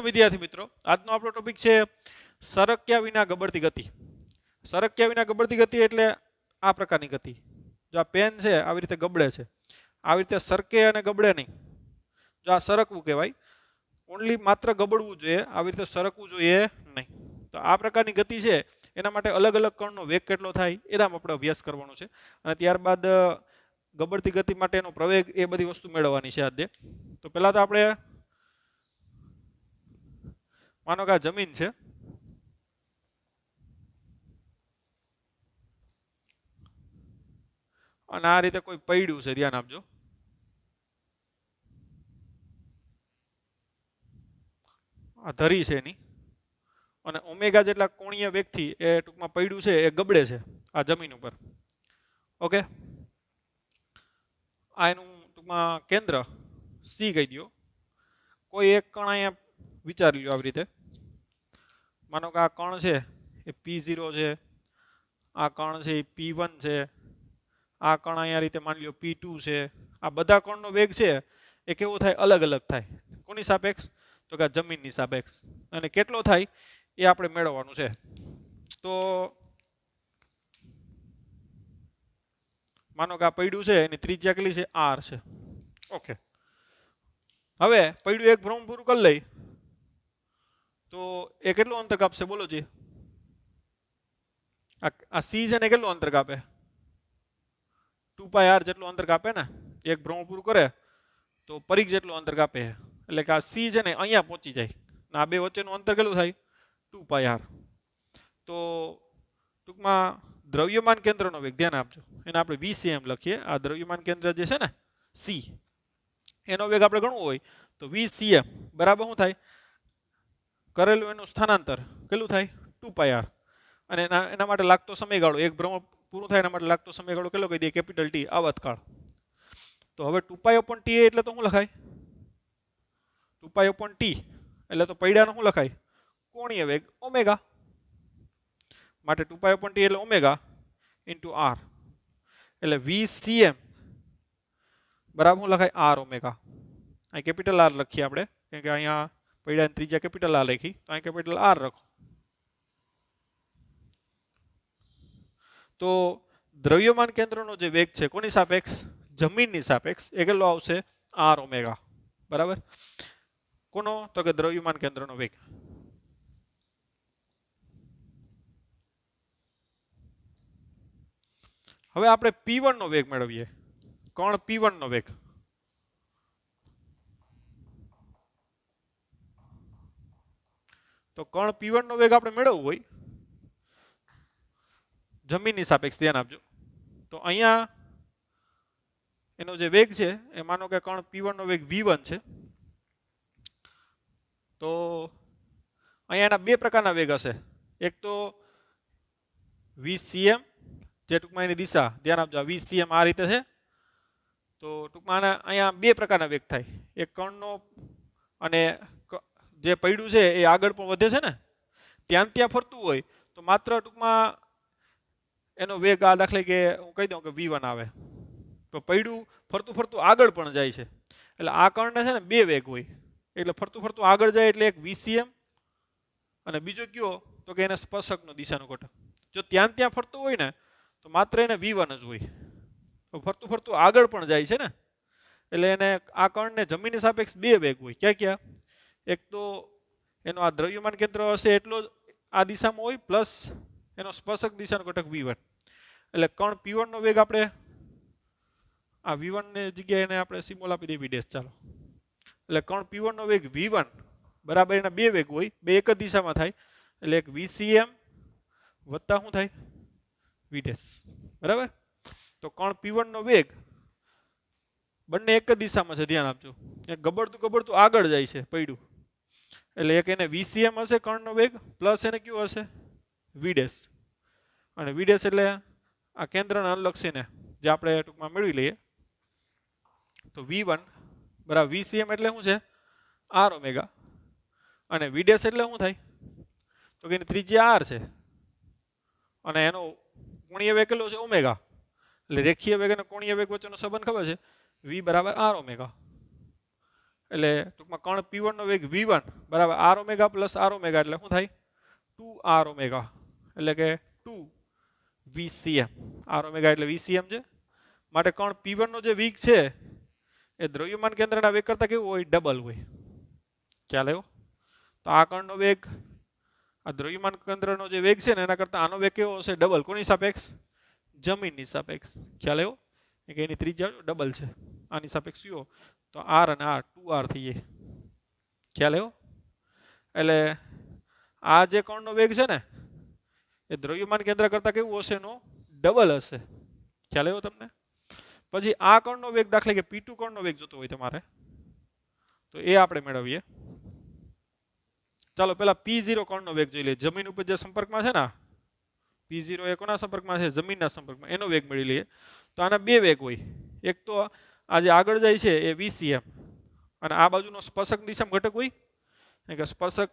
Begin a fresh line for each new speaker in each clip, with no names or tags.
વિદ્યાર્થી મિત્રો, આજનો આપણો ટોપિક છે સરક્યા વિના ગબડતી ગતિ. સરક્યા વિના ગબડતી ગતિ એટલે આ પ્રકારની ગતિ. જો આ પેન છે આવી રીતે ગબડે છે, આવી રીતે સરકે અને ગબડે નહીં. જો આ સરકવું કહેવાય, ઓનલી માત્ર ગબડવું જોઈએ, આવી રીતે સરકવું જોઈએ નહીં. તો આ પ્રકારની ગતિ છે એના માટે અલગ અલગ કણનો વેગ કેટલો થાય એનામાં આપણે અભ્યાસ કરવાનો છે. અને ત્યારબાદ ગબડતી ગતિ માટેનો પ્રવેગ એ બધી વસ્તુ મેળવવાની છે આજે. તો પહેલાં તો આપણે માનો કે આ જમીન છે અને આ રીતે કોઈ પડ્યું છે, ધ્યાન આપજો. આ ધરી છે એની અને ઓમેગા જેટલા કોણીય વેગથી એ ટૂંકમાં પડ્યું છે, એ ગબડે છે આ જમીન ઉપર. ઓકે, આ એનું ટૂંકમાં કેન્દ્ર સી કહી દો. કોઈ એક કણ અહીંયા વિચારી લ્યો આવી રીતે. માનો કે આ કણ છે એ P0 છે, આ કણ છે એ P1 છે, આ કણ અહીંયા રીતે માની લો P2 છે. આ બધા કણનો વેગ છે એ કેવો થાય? અલગ અલગ થાય. કોની સાપેક્ષ? તો કે જમીનની સાપેક્ષ. અને કેટલો થાય એ આપણે મેળવવાનું છે. તો માનો કે આ પડ્યું છે એની ત્રિજ્યા કેટલી છે? R છે. ઓકે, હવે પડ્યું એક ભ્રમણ પૂરું કરી લઈ તો એ કેટલું અંતર કાપશે? બોલો જી. આ સી છે ને કેટલું અંતર કાપે? 2πr જેટલું અંતર કાપે ને. એક ભ્રમણ પૂરું કરે તો પરિઘ જેટલું અંતર કાપે. એટલે કે આ સી છે ને અહીંયા પહોંચી જાય. આ બે વચ્ચેનું અંતર કેટલું થાય? 2πr. તો ટૂંકમાં દ્રવ્યમાન કેન્દ્રનો વેગ, ધ્યાન આપજો, એને આપણે VCM લખીએ. આ દ્રવ્યમાન કેન્દ્ર જે છે ને સી, એનો વેગ આપણે ગણવો હોય તો VCM બરાબર શું થાય? કરેલું એનું સ્થાનાંતર કેટલું થાય? 2πr. અને એના માટે લાગતો સમયગાળો, એક ભ્રમણ પૂરું થાય એના માટે લાગતો સમયગાળો કેટલો કહી દઈએ? Capital T, આવતકાળ. તો હવે 2π/T એટલે તો શું લખાય? 2π/T એટલે તો પૈડાનો શું લખાય? કોણીય વેગ ઓમેગા. માટે 2π/T એટલે ઓમેગા ઇન્ટુ R. એટલે VCM બરાબર શું લખાય? R omega. અહીં કેપિટલ R લખીએ આપણે, કેમ કે અહીંયા પૈડાની ત્રિજ્યા કેપિટલ R લખી, તો અહીં કેપિટલ R લખો. તો દ્રવ્યમાન કેન્દ્રનો જે વેગ છે કોની સાપેક્ષ? જમીનની સાપેક્ષ. એ કેટલો આવશે? R omega. બરાબર. કોનો? તો કે દ્રવ્યમાન કેન્દ્રનો વેગ. હવે આપણે P1 નો વેગ મેળવીએ. કણ P1 નો વેગ. તો કણ P1 નો વેગ આપણે મેળવવો હોય જમીનની સાપેક્ષ, ધ્યાન આપજો. તો અહીંયા એનો જે વેગ છે એ માનો કે કણ P1 નો વેગ V1 છે. તો અહીંયા એના બે પ્રકારના વેગ હશે. એક તો VCM, જે ટૂંકમાં એની દિશા, ધ્યાન આપજો, VCM આ રીતે છે. તો ટૂંકમાં અહીંયા બે પ્રકારના વેગ થાય. એક કણનો, અને જે પડ્યું છે એ આગળ પણ વધે છે ને, ત્યાં ફરતું હોય તો માત્ર ટૂંકમાં એનો વેગ આ દાખલે કે હું કહી દઉં કે V1 આવે. તો પડ્યું ફરતું ફરતું આગળ પણ જાય છે. એટલે આ કણને છે ને બે વેગ હોય. એટલે ફરતું ફરતું આગળ જાય એટલે એક VCM અને બીજો કયો તો કે એને સ્પર્શકનો દિશાનો ઘટક. જો ત્યાં ફરતું હોય ને તો માત્ર એને V1 જ હોય. ફરતું ફરતું આગળ પણ જાય છે ને, એટલે એને આ કણને જમીનની સાપેક્ષ બે વેગ હોય. ક્યાં ક્યાં? એક તો એનો આ દ્રવ્યમાન કેન્દ્ર હશે એટલો જ આ દિશામાં હોય, પ્લસ એનો સ્પર્શક દિશાનો ઘટક V1. એટલે કણ P1 નો વેગ આપણે આ V1 ની જગ્યાએ એને આપણે સિમ્બોલ આપી દઈએ V'. ચાલો, એટલે કણ P1 નો વેગ V1 બરાબર એના બે વેગ હોય, બે એક જ દિશામાં થાય. એટલે એક VCM વત્તા શું થાય? V'. બરાબર. તો કણ P1 નો વેગ બંને એક જ દિશામાં છે, ધ્યાન આપજો. એક ગબડતું આગળ જાય છે પડ્યું, એટલે એક એને VCM હશે કણનો વેગ, પ્લસ એને કયું હશે? V'. અને V' એટલે આ કેન્દ્રને અનુલક્ષીને જે આપણે ટૂંકમાં મેળવી લઈએ. તો V1 બરાબર VCM એટલે શું છે? R omega. અને V' એટલે શું થાય? તો કે એની ત્રિજ્યા R છે અને એનો કોણીય વેગ કેટલો છે? ઓમેગા. એટલે રેખીય વેગ અને કોણીય વેગ વચ્ચેનો સંબંધ ખબર છે? V બરાબર R ઓમેગા. એટલે ટૂંકમાં કણ P1 નો વેગ V1 બરાબર r omega plus r omega એટલે શું થાય 2r ઓમેગા એટલે કે 2 VCM r ઓમેગા એટલે VCM છે માટે કણ P1 નો જે વેગ છે એ દ્રવ્યમાન કેન્દ્રના વેગ કરતાં કેવું હોય ડબલ હોય ખ્યાલ આવ્યો તો આ કણનો વેગ આ દ્રવ્યમાન કેન્દ્રનો જે વેગ છે ને એના કરતાં આનો વેગ કેવો હશે ડબલ કોની સાપેક્ષ જમીનની સાપેક્ષ ખ્યાલ આવ્યો કે એની ત્રિજ્યા ડબલ છે આની સાપેક્ષ કયો તો r અને r 2r થઈ જાય ખ્યાલ આવ્યો એટલે આ જે કણનો વેગ છે ને એ દ્રવ્યમાન કેન્દ્ર કરતાં કેવું હશે એનો ડબલ હશે ખ્યાલ આવ્યો તમને પછી આ કણનો વેગ દાખલા કે P2 કણનો વેગ જોતો હોય તમારે તો એ આપણે મેળવીએ ચાલો પહેલા P0 કણનો વેગ જોઈ લઈએ જમીન ઉપર જે સંપર્કમાં છે ને P0 એ કોના સંપર્કમાં છે જમીનના સંપર્કમાં એનો વેગ મેળવી લઈએ તો આના બે વેગ હોય એક તો આ જે આગળ જાય છે એ VCM અને આ બાજુનો સ્પર્શક દિશામાં ઘટક હોય કે સ્પર્શક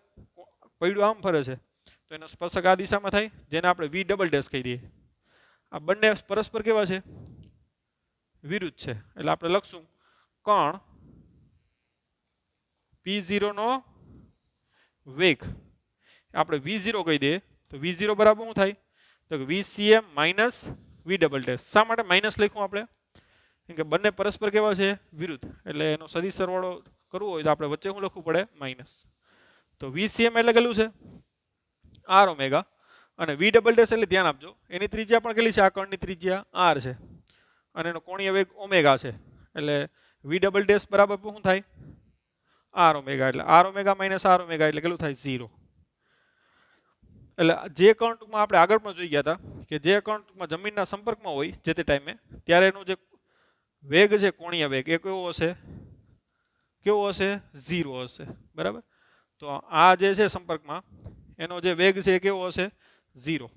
પૈડું આમ ફરે છે તો એનો સ્પર્શક આ દિશામાં થાય જેને આપણે V ડબલ ડેશ કહી દઈએ આ બંને પરસ્પર કેવા છે વિરુદ્ધ છે એટલે આપણે લખશું કણ P0 નો વેગ આપણે V0 કહી દઈએ તો V0 બરાબર શું થાય તો VCM minus V double dash શા માટે માઇનસ લખ્યું આપણે કેમ કે બંને પરસ્પર કેવા છે વિરુદ્ધ એટલે એનો સદિશ સરવાળો કરવો હોય તો આપણે વચ્ચે શું લખવું પડે માઇનસ તો VCM એટલે કેટલું છે r ઓમેગા અને V ડબલ ડેશ એટલે ધ્યાન આપજો એની ત્રિજ્યા પણ કેટલી છે આ કણની ત્રિજ્યા r છે અને એનો કોણીય વેગ ઓમેગા છે એટલે V ડબલ ડેશ બરાબર શું થાય r ઓમેગા એટલે r omega minus r omega એટલે કેટલું થાય 0 એટલે જે કણ ટૂંકમાં આપણે આગળ પણ જોઈ ગયા હતા કે જે કણ ટૂંકમાં જમીનના સંપર્કમાં હોય જે તે ટાઈમે ત્યારે એનો જે વેગ છે કોણીય વેગ એ કેવો હશે 0 હશે બરાબર તો આ જે છે સંપર્કમાં એનો જે વેગ છે એ કેવો હશે 0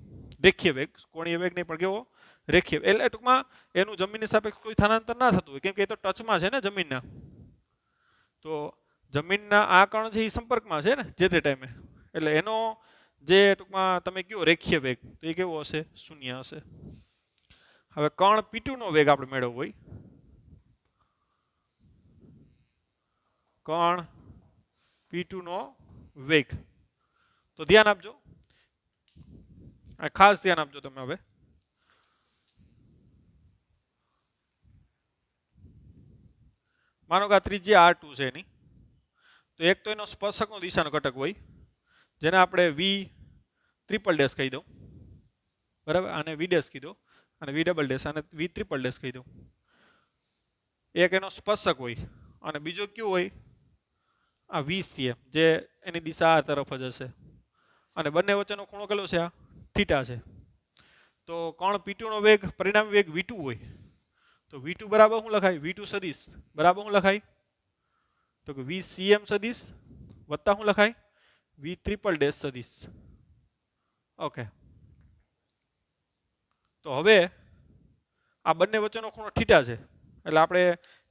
રેખીય વેગ કોણીય વેગ નહીં પણ કેવો રેખીય એટલે ટૂંકમાં એનું જમીનની સાપેક્ષ કોઈ સ્થાનાંતર ના થતું હોય કેમ કે એ તો ટચમાં છે ને જમીનના તો જમીનના આ કણ છે એ સંપર્કમાં છે ને જે તે ટાઈમે એટલે એનો જે ટૂંકમાં તમે કયો રેખીય વેગ તો એ કેવો હશે 0 હશે હવે કણ P2 નો વેગ આપણે મેળવવો હોય કણ P2 નો વેગ તો ધ્યાન આપજો ખાસ ધ્યાન આપજો તમે હવે માનો કે આ ત્રિજ્યા R2 છે એની તો એક તો એનો સ્પર્શકનો દિશાનો ઘટક હોય જેને આપણે V ટ્રિપલ ડેશ કહી દઉં બરાબર આને V ડેશ કીધો અને V ડબલ ડેશ આને V ટ્રિપલ ડેશ કહી દઉં એક એનો સ્પર્શક હોય અને બીજો કયો હોય આ VCM જે એની દિશા આ તરફ જ હશે અને બંને વચ્ચેનો ખૂણો કેટલો છે આ થીટા છે તો કણ P2 નો વેગ પરિણામી વેગ V2 હોય તો V2 બરાબર શું લખાય V2 સદિશ બરાબર શું લખાય તો કે VCM સદિશ વત્તા શું લખાય V ટ્રિપલ ડેશ સદિશ ઓકે તો હવે આ બંને વચ્ચેનો ખૂણો થીટા છે એટલે આપણે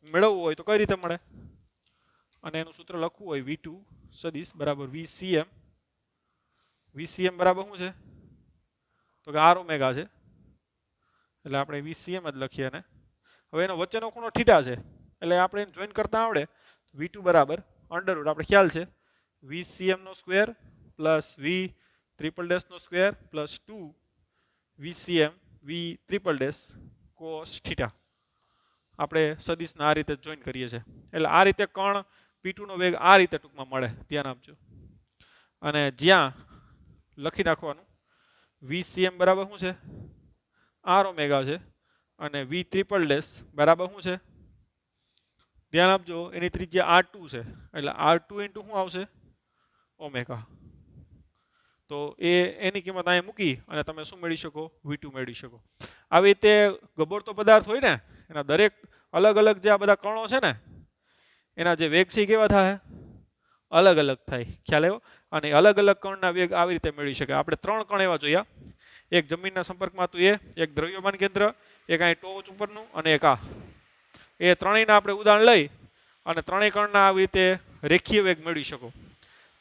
મેળવવું હોય તો કઈ રીતે મળે અને એનું સૂત્ર લખવું હોય V2 સદિશ બરાબર VCM બરાબર શું છે તો કે r ઓમેગા છે એટલે આપણે VCM જ લખીએ ને હવે એનો વચ્ચેનો ખૂણો થીટા છે એટલે આપણે એને જોઈન કરતા આવડે V2 બરાબર અંડર રૂટ આપણે ખ્યાલ છે VCM નો square plus V triple dash નો square plus 2 VCM V triple dash cos theta આપણે સદિશના આ રીતે જોઈન કરીએ છીએ એટલે આ રીતે કણ P2 નો વેગ આ રીતે ટૂંકમાં મળે ધ્યાન આપજો અને જ્યાં લખી નાખવાનું VCM બરાબર શું છે r ઓમેગા છે અને V ટ્રિપલ ડેશ બરાબર શું છે ધ્યાન આપજો એની ત્રિજ્યા R2 છે એટલે R2 ઇન્ટુ શું આવશે ઓમેગા તો એની કિંમત અહીંયા મૂકી અને તમે શું મેળવી શકો V2 મેળવી શકો આવી રીતે ગબોળતો પદાર્થ હોય ને એના દરેક અલગ અલગ જે આ બધા કણો છે ને એના જે વેગ છે કેવા થાય અલગ અલગ થાય ખ્યાલ આવ્યો અને અલગ અલગ કણના વેગ આવી રીતે મેળવી શકાય આપણે 3 કણ એવા જોયા એક જમીનના સંપર્કમાં હતું એક દ્રવ્યમાન કેન્દ્ર એક અહીં ટોચ ઉપરનું અને એક આ એ ત્રણેયના આપણે ઉદાહરણ લઈ અને ત્રણેય કણના આવી રીતે રેખીય વેગ મેળવી શકો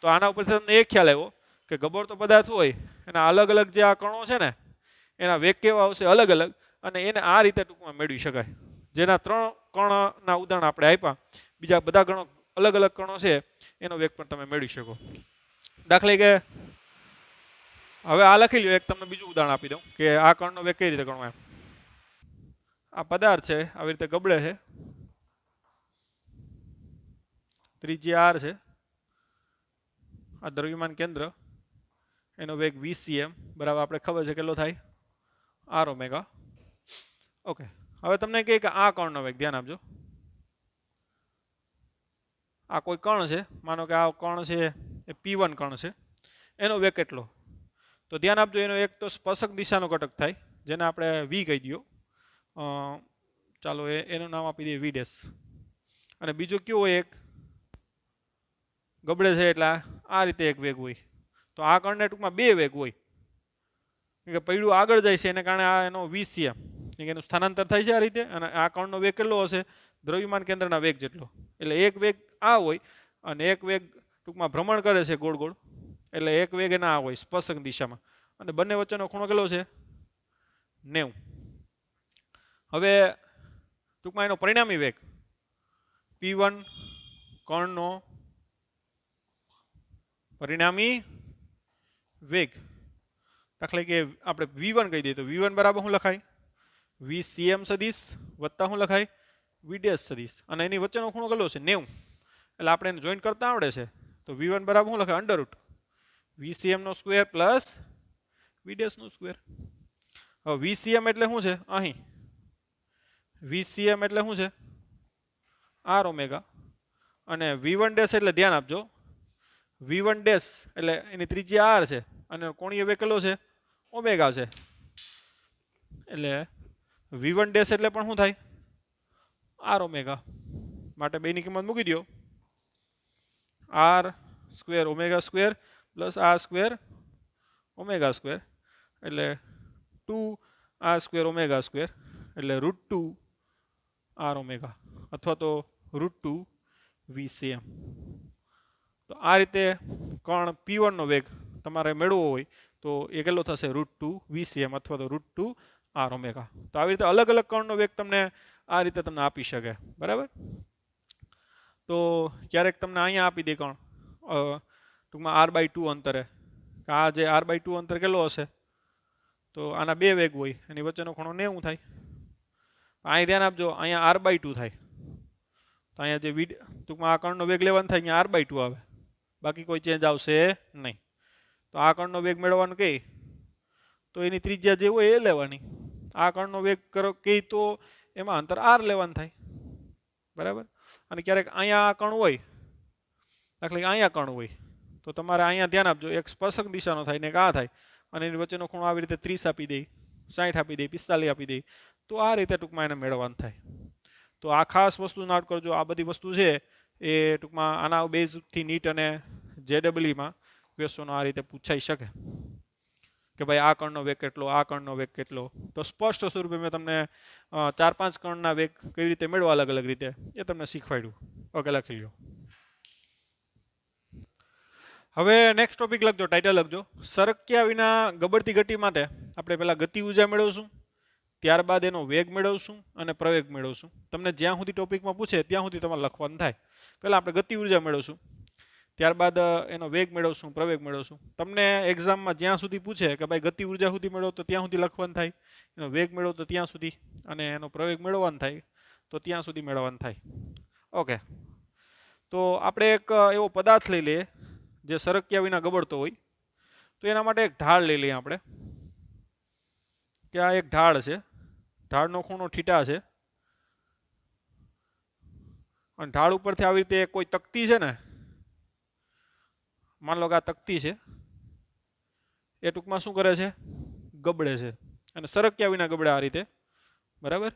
તો આના ઉપરથી તમને એક ખ્યાલ આવ્યો કે ગબોળતો પદાર્થ હોય એના અલગ અલગ જે આ કણો છે ને એના વેગ કેવા આવશે અલગ અલગ અને એને આ રીતે ટૂંકમાં મેળવી શકાય જેના 3 કણના ઉદાહરણ આપણે આપ્યા બીજા બધા અલગ અલગ કણો છે એનો વેગ પણ તમે મેળવી શકો. દાખલા કે હવે આ લખી લ્યો, એક તમને બીજું ઉદાહરણ આપી દઉં કે આ કણનો વેગ કઈ રીતે ગણવો એમ. આ પદાર્થ છે આવી રીતે ગબડે છે, ત્રિજ્યા r છે, આ દ્રવ્યમાન કેન્દ્ર, એનો વેગ vcm બરાબર આપણે ખબર છે કેટલો થાય r ઓમેગા. ઓકે, હવે તમને કહે કે આ કણનો વેગ, ધ્યાન આપજો, આ કોઈ કણ છે, માનો કે આ કણ છે એ p1 કણ છે, એનો વેગ કેટલો? તો ધ્યાન આપજો, એનો એક તો સ્પર્શક દિશાનો ઘટક થાય જેને આપણે v કહી દો, ચાલો એનું નામ આપી દઈએ v ડેશ, અને બીજો કયો હોય એક ગબડે છે એટલે આ રીતે એક વેગ હોય. તો આ કણને ટૂંકમાં બે વેગ હોય કે પૈડું આગળ જાય છે એને કારણે આ એનો vcm એનું સ્થાનાંતર થાય છે આ રીતે, અને આ કણનો વેગ કેટલો હશે? દ્રવ્યમાન કેન્દ્રના વેગ જેટલો. એટલે એક વેગ આ હોય અને એક વેગ ટૂંકમાં ભ્રમણ કરે છે ગોળ ગોળ, એટલે એક વેગ એના આ હોય સ્પર્શક દિશામાં, અને બંને વચ્ચેનો ખૂણો કેટલો છે? 90. હવે ટૂંકમાં એનો પરિણામી વેગ p1 કણનો પરિણામી વેગ, દાખલા કે આપણે v1 કહી દઈએ તો v1 બરાબર શું લખાય? vcm સદિશ વત્તા શું લખાય? v ડેશ સદિશ, અને એની વચ્ચેનો ખૂણો કેટલો છે? 90. એટલે આપણે એને જોઈન્ટ કરતા આવડે છે તો v1 બરાબર શું લખાય? અંડર રૂટ vcm નો સ્ક્વેર પ્લસ v ડેશ નો સ્ક્વેર. હવે vcm એટલે શું છે? અહીં vcm એટલે શું છે? r ઓમેગા, અને v1 ડેશ એટલે ધ્યાન આપજો, v1 ડેશ એટલે એની ત્રિજ્યા r છે અને કોણીય વેગ કેટલો છે? ઓમેગા છે. એટલે v1 ડેશ એટલે પણ શું થાય? r omega. માટે બેની કિંમત મૂકી દો, r square omega square plus r square omega square, એટલે 2r સ્ક્વેર ઓમેગા સ્ક્વેર, એટલે √2 r ઓમેગા અથવા તો √2 vcm. તો આ રીતે કણ p1 નો વેગ તમારે મેળવવો હોય તો એ કેટલો થશે? √2 vcm અથવા તો √2 r ઓમેગા. તો આવી રીતે અલગ અલગ કણનો વેગ તમને આ રીતે તમને આપી શકે, બરાબર. તો ક્યારેક તમને અહીંયા આપી દે કણ ટૂંકમાં r/2 અંતરે, આ જે r/2 અંતર કેટલો હશે? તો આના બે વેગ હોય, એની વચ્ચેનો ખૂણો 90 થાય. અહીં ધ્યાન આપજો, અહીંયા r/2 થાય, તો અહીંયા જે ટૂંકમાં આ કણનો વેગ લેવાનો થાય અહીંયા r/2 આવે, બાકી કોઈ ચેન્જ આવશે નહીં. તો આ કણનો વેગ મેળવવાનો કહે તો એની ત્રિજ્યા જે હોય એ લેવાની, આ કણનો વેગ કરો કહે તો એમાં અંતર r લેવાનું થાય, બરાબર. અને ક્યારેક અહીંયા આ કણ હોય, દાખલા કે અહીંયા કણ હોય તો તમારે અહીંયા ધ્યાન આપજો, એક સ્પર્શક દિશાનો થાય ને એક આ થાય, અને એની વચ્ચેનો ખૂણો આવી રીતે 30 આપી દે, 60 આપી દે, 45 આપી દે, તો આ રીતે ટૂંકમાં એને મેળવવાનું થાય. તો આ ખાસ વસ્તુ નોટ કરજો, આ બધી વસ્તુ છે એ ટૂંકમાં આના બેઝથી નીટ અને JEE ક્વેશ્ચનો આ રીતે પૂછાઈ શકે કે ભાઈ આ કણનો વેગ કેટલો, આ કણનો વેગ કેટલો. તો સ્પષ્ટ સ્વરૂપે મેં તમને 4-5 કણના વેગ કેવી રીતે મેળવવા અલગ અલગ રીતે એ તમને શીખવાડ્યું. ઓકે, લખી લો. હવે નેક્સ્ટ ટોપિક લખજો, ટાઇટલ લખજો, સરક્યા વિના ગબડતી ઘટી માટે આપણે પહેલા ગતિ ઉર્જા મેળવશું, ત્યારબાદ એનો વેગ મેળવશું અને પ્રવેગ મેળવશું. તમને જ્યાં સુધી ટોપિકમાં પૂછે ત્યાં સુધી તમારે લખવાનું થાય. પહેલાં આપણે ગતિ ઉર્જા મેળવશું, ત્યારબાદ એનો વેગ મેળવશું, પ્રવેગ મેળવશું. તમને એક્ઝામમાં જ્યાં સુધી પૂછે કે ભાઈ ગતિ ઉર્જા સુધી મેળવો તો ત્યાં સુધી લખવાનું થાય, એનો વેગ મેળવો તો ત્યાં સુધી, અને એનો પ્રવેગ મેળવવાનું થાય તો ત્યાં સુધી મેળવવાનું થાય. ઓકે, તો આપણે એક એવો પદાર્થ લઈ લઈએ જે સરક્યા વિના ગબડતો હોય. તો એના માટે એક ઢાળ લઈ લઈએ આપણે, કે આ એક ઢાળ છે, ઢાળનો ખૂણો થીટા છે, અને ઢાળ ઉપરથી આવી રીતે કોઈ તકતી છે ને, માન લો કે આ તકતી છે, એ ટૂંકમાં શું કરે છે? ગબડે છે, અને સરક્યા વિના ગબડે આ રીતે, બરાબર.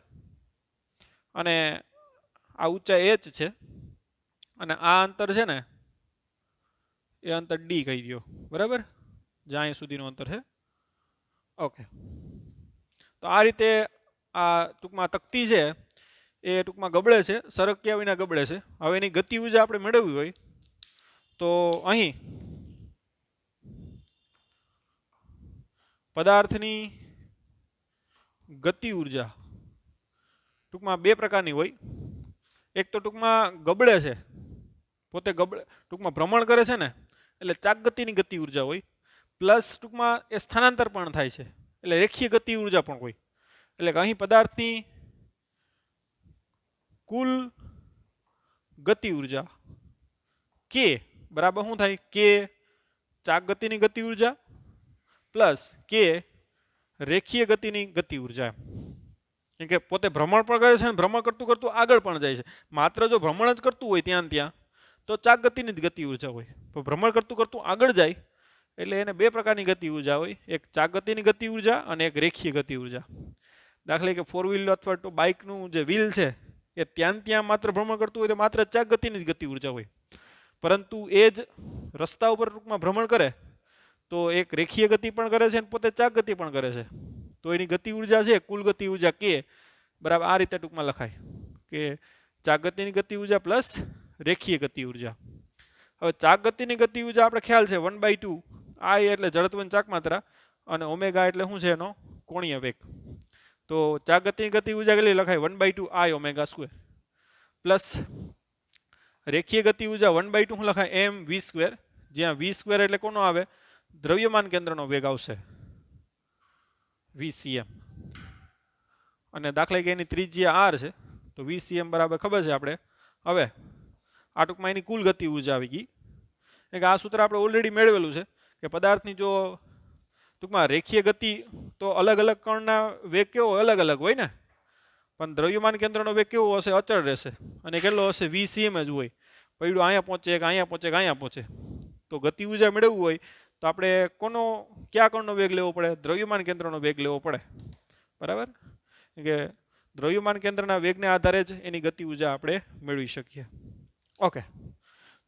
અને આ ઊંચાઈ h છે, અને આ અંતર છે ને એ અંતર d કહી દો, બરાબર, જ્યાં સુધીનું અંતર છે. ઓકે, તો આ રીતે આ ટૂંકમાં તકતી છે એ ટૂંકમાં ગબડે છે, સરક્યા વિના ગબડે છે. હવે એની ગતિ ઉર્જા આપણે મેળવવી હોય તો અહીં પદાર્થની ગતિ ઉર્જા ટૂંકમાં બે પ્રકારની હોય. એક તો ટૂંકમાં ગબડે છે પોતે ટૂંકમાં ભ્રમણ કરે છે ને એટલે ચાક ગતિની ગતિ ઉર્જા હોય, પ્લસ ટૂંકમાં એ સ્થાનાંતર પણ થાય છે એટલે રેખીય ગતિ ઉર્જા પણ હોય. એટલે કે અહીં પદાર્થની કુલ ગતિ ઉર્જા કે બરાબર શું થાય, કે ચાક ગતિની ગતિ ઉર્જા પ્લસ કે રેખીય ગતિની ગતિ ઉર્જા. કેમ કે પોતે ભ્રમણ પણ કરે છે અને ભ્રમણ કરતું કરતું આગળ પણ જાય છે. માત્ર જો ભ્રમણ જ કરતું હોય ત્યાં ત્યાં તો ચાક ગતિની જ ગતિ ઉર્જા હોય, પણ ભ્રમણ કરતું કરતું આગળ જાય એટલે એને બે પ્રકારની ગતિ ઉર્જા હોય, એક ચાક ગતિની ગતિ ઉર્જા અને એક રેખીય ગતિ ઉર્જા. દાખલા કે ફોર વ્હીલ અથવા તો બાઇકનું જે વ્હીલ છે એ ત્યાં માત્ર ભ્રમણ કરતું હોય તો માત્ર ચાક ગતિની જ ગતિ ઉર્જા હોય, પરંતુ એ જ રસ્તા ઉપર ટૂંકમાં ભ્રમણ કરે તો એક રેખીય ગતિ પણ કરે છે અને પોતે ચાક ગતિ પણ કરે છે. તો એની ગતિ ઉર્જા છે કુલ ગતિ ઉર્જા કે બરાબર આ રીતે ટૂંકમાં લખાય કે ચાક ગતિની ગતિ ઉર્જા પ્લસ રેખીય ગતિ ઉર્જા. હવે ચાક ગતિની ગતિ ઉર્જા આપણે ખ્યાલ છે 1/2 I એટલે જડત્વની ચાક માત્રા અને ઓમેગા એટલે શું છે એનો કોણીય વેગ. તો ચાક ગતિની ગતિ ઉર્જા કેટલી લખાય 1/2 I ઓમેગા સ્ક્વેર પ્લસ રેખીય ગતિ ઉર્જા 1/2 શું લખાય mv સ્ક્વેર, જ્યાં v સ્ક્વેર એટલે કોનો આવે દ્રવ્યમાન કેન્દ્રનો વેગ આવશે vcm. અને દાખલા કે એની ત્રિજ્યા r છે તો vcm બરાબર ખબર છે આપણે. હવે આ ટૂંકમાં એની કુલ ગતિ ઉર્જા આવી ગઈ. આ સૂત્ર આપણે ઓલરેડી મેળવેલું છે કે પદાર્થની જો ટૂંકમાં રેખીય ગતિ તો અલગ અલગ કણના વેગ કેવો અલગ અલગ હોય ને, પણ દ્રવ્યમાન કેન્દ્રનો વેગ કેવો હશે અચળ રહેશે અને કેટલો હશે vcm જ હોય. પૈડું અહીંયા પહોંચે કે અહીંયા પહોંચે કે અહીંયા પહોંચે. તો ગતિ ઉર્જા મેળવવું હોય તો આપણે કયા કણનો વેગ લેવો પડે, દ્રવ્યમાન કેન્દ્રનો વેગ લેવો પડે બરાબર. કે દ્રવ્યમાન કેન્દ્રના વેગને આધારે જ એની ગતિ ઉર્જા આપણે મેળવી શકીએ. ઓકે,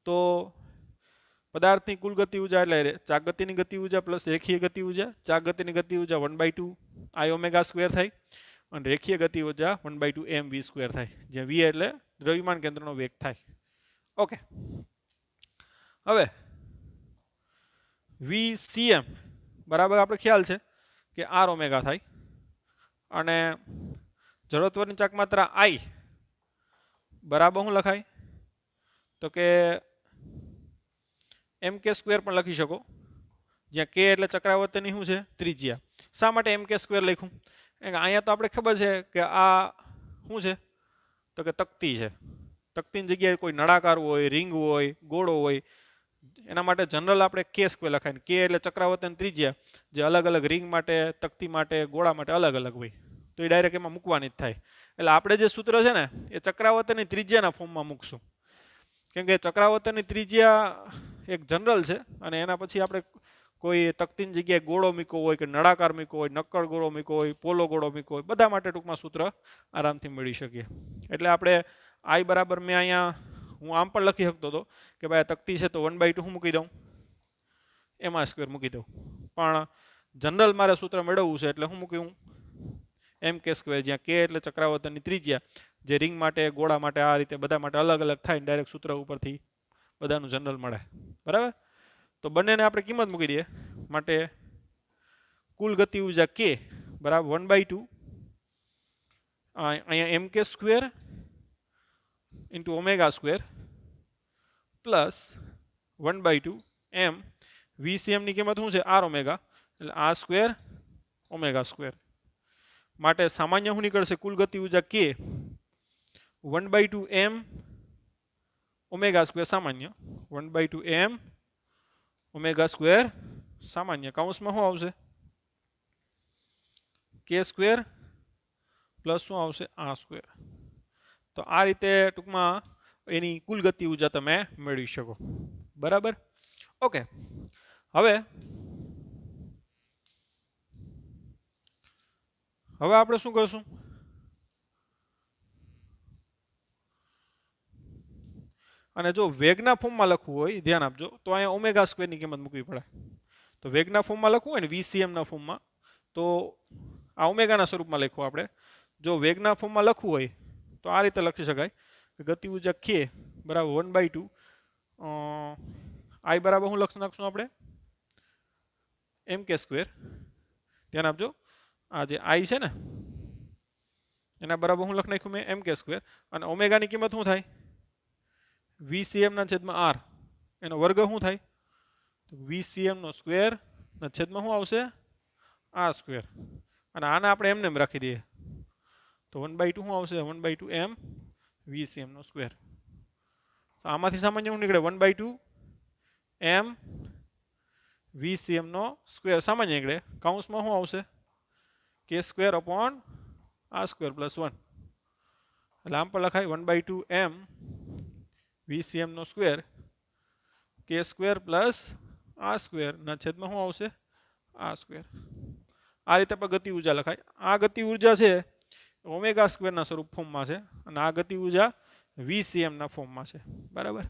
તો પદાર્થની કુલ ગતિ ઉર્જા એટલે ચાક ગતિની ગતિ ઉર્જા પ્લસ રેખીય ગતિ ઉર્જા. ચાક ગતિની ગતિ ઉર્જા 1/2 I ઓમેગા સ્ક્વેર થાય અને રેખીય ગતિ ઉર્જા 1/2 mv સ્ક્વેર થાય, જ્યાં v એટલે દ્રવ્યમાન કેન્દ્રનો વેગ થાય. ઓકે, હવે vcm બરાબર આપણે ખ્યાલ છે કે r ઓમેગા થાય અને જડત્વની ચાક માત્રા I બરાબર શું લખાય તો કે mk સ્ક્વેર પણ લખી શકો, જ્યાં k એટલે ચક્રાવર્તની શું છે ત્રિજ્યા. શા માટે mk સ્ક્વેર લખ્યું? અહીંયા તો આપણે ખબર છે કે આ શું છે તો કે તકતી છે. તકતીની જગ્યાએ કોઈ નળાકાર હોય, રિંગ હોય, ગોળો હોય, એના માટે જનરલ આપણે k સ્ક્વેર લખાય. k એટલે ચક્રાવર્તન ત્રિજ્યા, જે અલગ અલગ રિંગ માટે, તકતી માટે, ગોળા માટે અલગ અલગ હોય, તો એ ડાયરેક્ટ એમાં મૂકવાની જ થાય. એટલે આપણે જે સૂત્ર છે ને એ ચક્રાવર્તનની ત્રિજ્યાના ફોર્મમાં મૂકશું, કેમ કે ચક્રાવર્તનની ત્રિજ્યા એક જનરલ છે અને એના પછી આપણે કોઈ તકતીની જગ્યાએ ગોળો મૂક્યો હોય કે નળાકાર મૂક્યો હોય, નક્કર ગોળો મૂક્યો હોય, પોલો ગોળો મૂક્યો હોય, બધા માટે ટૂંકમાં સૂત્ર આરામથી મળી શકીએ. એટલે આપણે I બરાબર મેં અહીંયા હું આમ પણ લખી શકતો હતો કે ભાઈ તકતી છે તો 1/2 હું મૂકી દઉં એમાં સ્ક્વેર મૂકી દઉં, પણ જનરલ મારે સૂત્ર મેળવવું છે એટલે હું મૂક્યું mk સ્ક્વેર, જ્યાં k એટલે ચક્રાવર્તનની ત્રિજ્યા, જે રિંગ માટે, ગોળા માટે, આ રીતે બધા માટે અલગ અલગ થાય, ડાયરેક્ટ સૂત્ર ઉપરથી બધાનું જનરલ મળે બરાબર. તો બંનેને આપણે કિંમત મૂકી દઈએ, માટે કુલ ગતિ ઉર્જા k બરાબર 1/2 અહીંયા mk square into omega square plus 1/2 m vcm ની કિંમત શું છે r ઓમેગા, એટલે r સ્ક્વેર ઓમેગા સ્ક્વેર. માટે સામાન્ય શું નીકળશે કુલ ગતિ ઉર્જા k 1/2 m ઓમેગા સ્ક્વેર સામાન્ય, 1/2 m ઓમેગા સ્ક્વેર સામાન્ય, કૌંસમાં શું આવશે k સ્ક્વેર પ્લસ શું આવશે r સ્ક્વેર. તો આ રીતે ટૂંકમાં એની કુલ ગતિ ઉર્જા તમે મેળવી શકો બરાબર. ઓકે, હવે આપણે શું કરશું, અને જો વેગના ફોર્મમાં લખવું હોય ધ્યાન આપજો તો અહીંયા ઓમેગા સ્ક્વેરની કિંમત મૂકવી પડે. તો વેગના ફોર્મમાં લખવું હોય ને vcmના ફોર્મમાં તો આ ઓમેગાના સ્વરૂપમાં લખવું. આપણે જો વેગના ફોર્મમાં લખવું હોય તો આ રીતે લખી શકાય કે ગતિ ઉર્જા k બરાબર 1/2 I બરાબર શું લખી નાખશું આપણે mk સ્ક્વેર. ધ્યાન આપજો આ જે I છે ને એના બરાબર હું લખી નાખ્યું મેં mk સ્ક્વેર, અને ઓમેગાની કિંમત શું થાય VCM ના છેદમાં R એનો વર્ગ શું થાય? તો VCM નો સ્ક્વેર ના છેદમાં શું આવશે? R square. અને આને આપણે એમને એમ રાખી દઈએ તો 1/2 શું આવશે? 1/2 m VCM નો સ્ક્વેર. તો આમાંથી સામાન્ય શું નીકળે? 1/2 m VCM નો સ્ક્વેર સામાન્ય નીકળે. કૌંસમાં શું આવશે? k square upon r square plus 1. એટલે આમ પર લખાય 1/2 m VCM નો square k square plus r square ના છેદમાં શું આવશે? r square. આ રીતે પણ ગતિ ઉર્જા લખાય. આ ગતિ ઉર્જા છે ઓમેગા સ્ક્વેરના સ્વરૂપ ફોર્મમાં છે અને આ ગતિ ઉર્જા VCM ના ફોર્મમાં છે. બરાબર?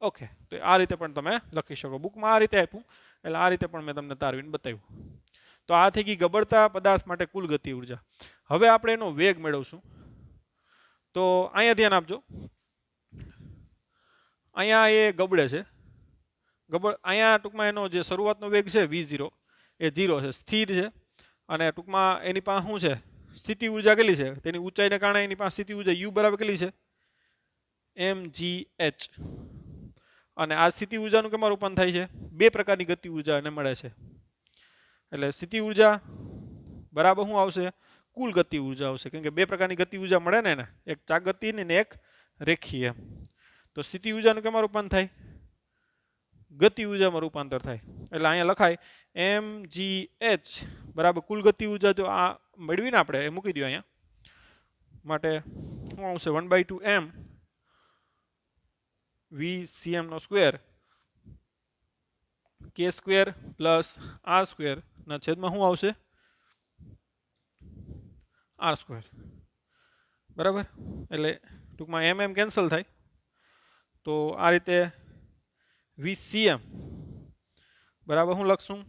ઓકે, તો આ રીતે પણ તમે લખી શકો. બુકમાં આ રીતે આપ્યું એટલે આ રીતે પણ મેં તમને તારવીને બતાવ્યું. તો આ થઈ ગઈ ગબડતા પદાર્થ માટે કુલ ગતિ ઉર્જા. હવે આપણે એનો વેગ મેળવશું. તો અહીંયા ધ્યાન આપજો. અહીંયા એ ગબડે છે. અહીંયા ટૂંકમાં એનો જે શરૂઆતનો વેગ છે V0 એ 0 છે, સ્થિર છે. અને ટૂંકમાં એની પાસે શું છે? સ્થિતિ ઉર્જા કેટલી છે? તેની ઊંચાઈને કારણે એની પાસે સ્થિતિ ઉર્જા U બરાબર કેટલી છે? mgh. અને આ સ્થિતિ ઉર્જાનું કેમાં રૂપાંતર થાય છે? બે પ્રકારની ગતિ ઉર્જા એને મળે છે. એટલે સ્થિતિ ઉર્જા બરાબર શું આવશે? કુલ ગતિ ઉર્જા આવશે. કેમ કે બે પ્રકારની ગતિ ઉર્જા મળે ને એને, એક ચાક ગતિની ને એક રેખીય. તો સ્થિતિ ઉર્જાનું કેમાં રૂપાંતર થાય? ગતિ ઉર્જામાં રૂપાંતર થાય. એટલે અહીંયા લખાય mgh બરાબર કુલ ગતિ ઉર્જા. જો આ મેળવીને આપણે એ મૂકી દો અહીંયા માટે શું આવશે? 1/2 m VCM નો square k square plus r square ના છેદમાં શું આવશે? r square. બરાબર? એટલે ટૂંકમાં m કેન્સલ થાય. તો આ રીતે VCM બરાબર શું લખશું?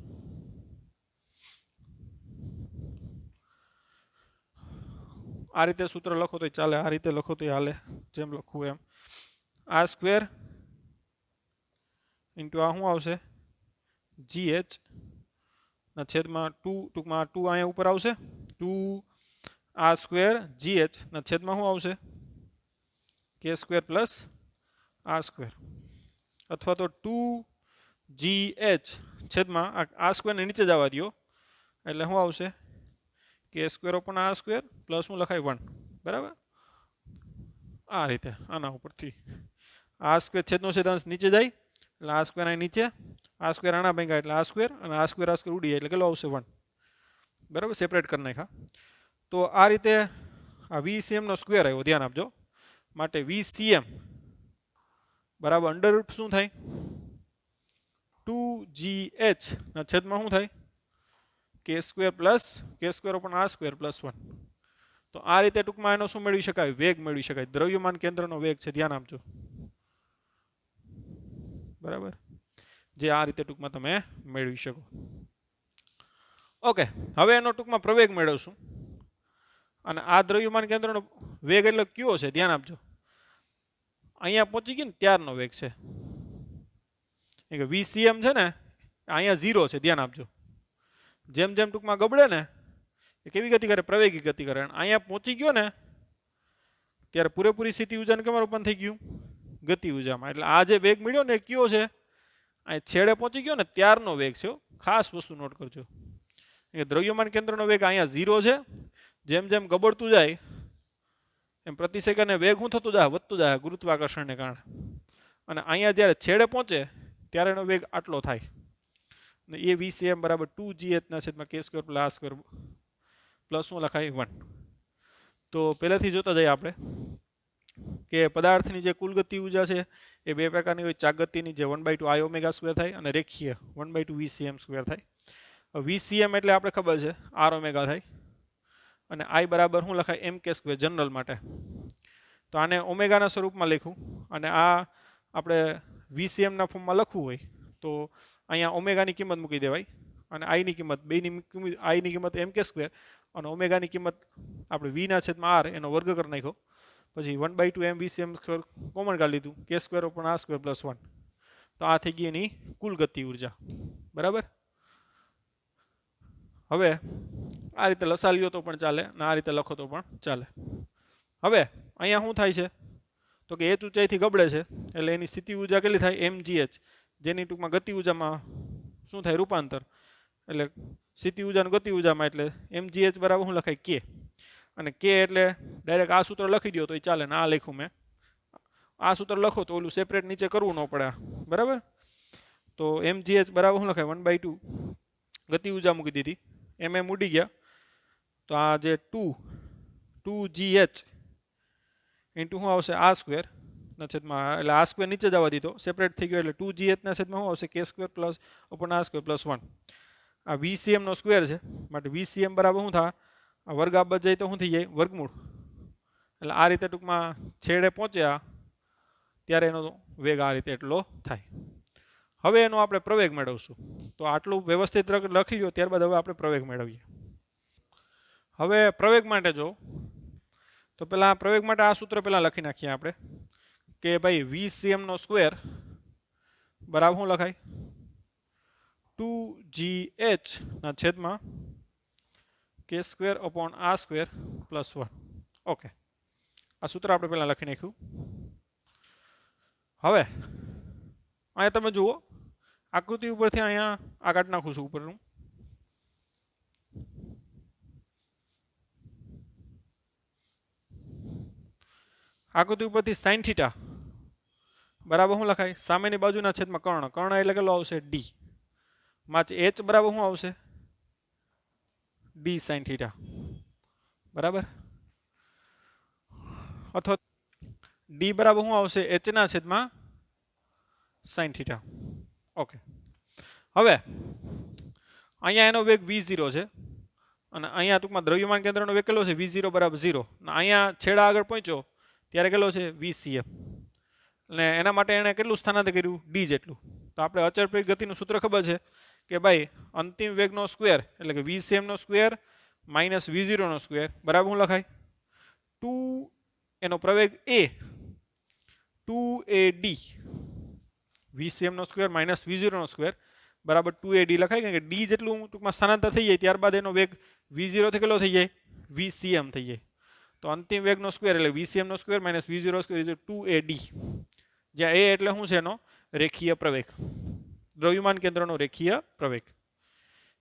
આ રીતે સૂત્ર લખો તો ચાલે, આ રીતે લખો તો હાલે, જેમ લખવું એમ. r સ્ક્વેર ઇન્ટુ આ શું આવશે? GH ના છેદમાં 2, ટૂંકમાં 2 અહીંયા ઉપર આવશે. 2 r સ્ક્વેર GH ના છેદમાં શું આવશે? k square plus r square. અથવા તો 2GH છેદમાં આ સ્ક્વેરને નીચે જવા દો એટલે શું આવશે? k square upon r square plus શું લખાય? 1. બરાબર? આ રીતે આના ઉપરથી આ સ્ક્વેર છેદનો છેદાંશ નીચે જાય એટલે આ સ્ક્વેર અહીં નીચે, આ સ્ક્વેર આના ભેગા એટલે આ સ્ક્વેર, અને આ સ્ક્વેર ઉડી જાય એટલે કેટલો આવશે? 1. બરાબર? સેપરેટ કરી નાખ્યા. તો આ રીતે આ VCM નો સ્ક્વેર આવ્યો, ધ્યાન આપજો. માટે VCM બરાબર અંડર રૂટ શું થાય? 2GH ના છેદમાં શું થાય? k square plus k square upon r square plus 1. તો આ રીતે ટૂંકમાં એનો શું મેળવી શકાય? વેગ મેળવી શકાય. દ્રવ્યમાન કેન્દ્રનો વેગ છે, ધ્યાન આપજો. બરાબર? જે આ રીતે ટૂંકમાં તમે મેળવી શકો. ઓકે, હવે એનો ટૂંકમાં પ્રવેગ મેળવશું. અને આ દ્રવ્યમાન કેન્દ્રનો વેગ એટલે કયો છે? ધ્યાન આપજો. અહીંયા પહોંચી ગઈ ને ત્યારનો વેગ છે. VCM છે ને અહીંયા 0 છે, ધ્યાન આપજો. જેમ જેમ ટૂંકમાં ગબડે ને એ કેવી ગતિ કરે? પ્રવેગી ગતિ કરે. અહીંયા પહોંચી ગયો ને ત્યારે પૂરેપૂરી સ્થિતિ ઉર્જાને કેમાં રૂપાંતર થઈ ગયું? ગતિ ઉર્જામાં. એટલે આ જે વેગ મળ્યો ને એ કયો છે? અહીં છેડે પહોંચી ગયો ને ત્યારનો વેગ છે. ખાસ વસ્તુ નોટ કરજો. દ્રવ્યમાન કેન્દ્રનો વેગ અહીંયા 0 છે. જેમ જેમ ગબડતું જાય એમ પ્રતિ સેકન્ડે વેગ શું થતું જાય? વધતું જાય ગુરુત્વાકર્ષણને કારણે. અને અહીંયા જ્યારે છેડે પહોંચે ત્યારે એનો વેગ આટલો થાય. ને એ VCM બરાબર 2GH ના છેદમાં k square plus r square plus શું લખાય? 1. તો પહેલાથી જોતા જઈએ આપણે કે પદાર્થની જે કુલ ગતિ ઉર્જા છે એ બે પ્રકારની હોય. ચાક ગતિની જે 1/2 I ઓમેગા સ્ક્વેર થાય અને રેખીય 1/2 VCM સ્ક્વેર થાય. VCM એટલે આપણે ખબર છે R ઓમેગા થાય અને I બરાબર શું લખાય? mk સ્ક્વેર જનરલ માટે. તો આને ઓમેગાના સ્વરૂપમાં લખું અને આ આપણે VCM ના ફોર્મમાં લખવું હોય તો અહીંયા ઓમેગાની કિંમત મૂકી દેવાય અને I ની કિંમત બેની કિંમત I ની કિંમત mk સ્ક્વેર અને ઓમેગાની કિંમત આપણે v ના છેદમાં r એનો વર્ગ કરી નાખ્યો. પછી 1/2 m VCM સ્ક્વેર કોમન કાઢી લીધું, k સ્ક્વેર ઉપર r સ્ક્વેર પ્લસ 1. તો આ થઈ ગઈ એની કુલ ગતિ ઉર્જા. બરાબર? હવે આ રીતે લસા લ્યો તો પણ ચાલે અને આ રીતે લખો તો પણ ચાલે. હવે અહીંયા શું થાય છે? તો કે h ઊંચાઈથી ગબડે છે એટલે એની સ્થિતિ ઊર્જા કેટલી થાય mgh, જેની ટૂંકમાં ગતિ ઊર્જામાં શું થાય રૂપાંતર, એટલે સ્થિતિ ઊર્જા અને ગતિ ઊર્જામાં, એટલે mgh બરાબર શું લખાય k, અને k એટલે ડાયરેક્ટ આ સૂત્ર લખી દો તો ચાલે ને આ લખ્યું મેં, આ સૂત્ર લખો તો ઓલું સેપરેટ નીચે કરવું ન પડે, બરાબર. તો mgh બરાબર શું લખાય 1/2 ગતિ ઊર્જા મૂકી દીધી, mm ઉડી ગયા, તો આ જે 2gh ઇન્ટુ શું આવશે આ સ્ક્વેર ના છેદમાં, એટલે આ સ્ક્વેર નીચે જવા દીધો, સેપરેટ થઈ ગયો, એટલે 2gh ના છેદમાં શું આવશે k square plus upon r square plus 1. આ VCM નો સ્ક્વેર છે માટે VCM બરાબર શું થાય, આ વર્ગ આ બાજુ જાય તો શું થઈ જાય વર્ગમૂળ, એટલે આ રીતે ટૂંકમાં છેડે પહોંચ્યા ત્યારે એનો વેગ આ રીતે એટલો થાય. હવે એનો આપણે પ્રવેગ મેળવશું, તો આટલું વ્યવસ્થિત લખી લો, ત્યારબાદ હવે આપણે પ્રવેગ મેળવીએ. હવે પ્રવેગ માટે જો તો પેલા પ્રવેગ માટે આ સૂત્ર પેલા લખી નાખીએ આપણે કે ભાઈ VCM નો સ્ક્વેર બરાબર શું લખાય 2gh ના છેદમાં k square upon r square plus 1. Okay, આ સૂત્ર આપણે પેલા લખી નાખ્યું. હવે અહીંયા તમે જુઓ આકૃતિ ઉપરથી અહીંયા આ કાઢી નાખું છું ઉપરનું, આકૃતિ ઉપરથી sin થીટા બરાબર શું લખાય સામેની બાજુના છેદમાં કર્ણ, કર્ણ એટલે કેટલો આવશે d, માં h બરાબર શું આવશે d sin થીટા, બરાબર, અથવા d બરાબર શું આવશે h ના છેદમાં sin થીટા. ઓકે, હવે અહીંયા એનો વેગ v0 છે અને અહીંયા ટૂંકમાં દ્રવ્યમાન કેન્દ્રનો વેગ કેટલો છે v0 બરાબર 0, અને અહીંયા છેડા આગળ પહોંચ્યો ત્યારે કેટલો છે VCM, અને એના માટે એણે કેટલું સ્થાનાંતર કર્યું d જેટલું. તો આપણે અચળ પ્રેરિત ગતિનું સૂત્ર ખબર છે કે ભાઈ અંતિમ વેગનો સ્ક્વેર એટલે કે VCM નો સ્ક્વેર માઇનસ v0 નો સ્ક્વેર બરાબર શું લખાય 2 એનો પ્રવેગ a 2ad, VCM નો સ્ક્વેર માઇનસ v0 નો સ્ક્વેર બરાબર 2ad લખાય, કારણ કે d જેટલું ટૂંકમાં સ્થાનાંતર થઈ જાય ત્યારબાદ એનો વેગ v0 થી કેટલો થઈ જાય VCM થઈ જાય. તો અંતિમ વેગનો સ્ક્વેર એટલે VCM નો square minus v0 square 2ad, જ્યાં a એટલે શું છે એનો રેખીય પ્રવેગ, દ્રવ્યમાન કેન્દ્રનો રેખીય પ્રવેગ.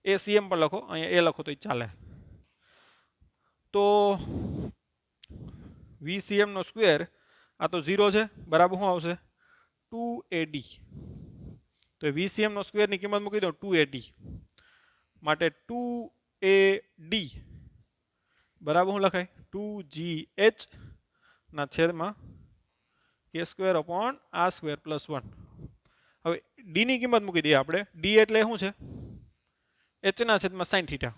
ACM પણ લખો, અહીંયા a લખો તો ચાલે. તો VCM નો સ્ક્વેર આ તો 0 છે બરાબર શું આવશે 2ad, તો VCM નો સ્ક્વેર ની કિંમત મૂકી દો 2ad, માટે 2ad બરાબર શું લખાય 2gh ના છેદમાં k square upon r square plus 1. હવે d ની કિંમત મૂકી દઈએ આપણે, d એટલે શું છે h ના છેદમાં sin થીટા,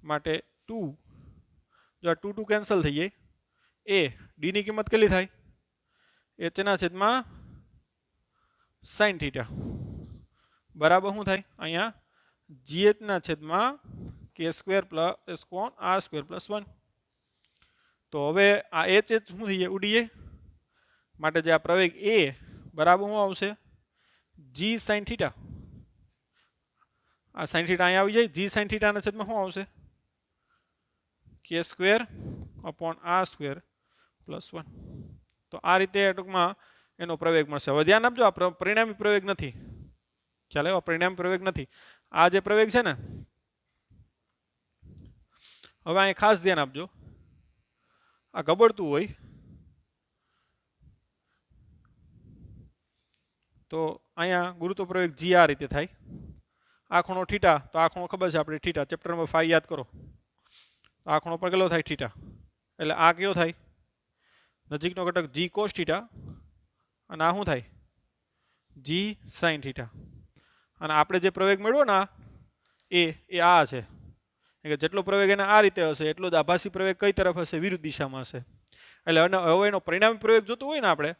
માટે 2 જો આ 2 કેન્સલ થઈ જાય, a d ની કિંમત કેટલી થાય h ના છેદમાં sin થીટા બરાબર શું થાય અહીંયા gh ના છેદમાં k square plus r square plus 1. તો હવે આ h શું થઈ જાય ઉડી જાય, માટે જે આ પ્રવેગ a બરાબર શું આવશે g sin થીટા, આ sin થીટા અહીંયા આવી જાય, g sin થીટા ના છેદમાં શું આવશે k square upon r square plus 1. તો આ રીતે ટૂંકમાં એનો પ્રવેગ મળશે. હવે ધ્યાન આપજો આ પરિણામી પ્રવેગ નથી, ખ્યાલ આવ્યો, પરિણામી પ્રવેગ નથી, આ જે પ્રવેગ છે ને, હવે અહીં ખાસ ધ્યાન આપજો, આ ગબડતું હોય તો અહીંયા ગુરુત્વ પ્રવેગ g આ રીતે થાય, આ ખૂણો થીટા, તો આ ખૂણો ખબર છે આપણે થીટા, ચેપ્ટર નંબર 5 યાદ કરો, આ ખૂણો પર કેટલો થાય થીટા, એટલે આ કયો થાય નજીકનો ઘટક g cos થીટા, અને આ શું થાય g sin થીટા. અને આપણે જે પ્રવેગ મેળવ્યો ને એ આ છે, કે જેટલો પ્રવેગ એને આ રીતે હશે એટલો જ આભાસી પ્રવેગ કઈ તરફ હશે વિરુદ્ધ દિશામાં હશે. એટલે હવે એનો પરિણામી પ્રવેગ જોતો હોય ને આપણે,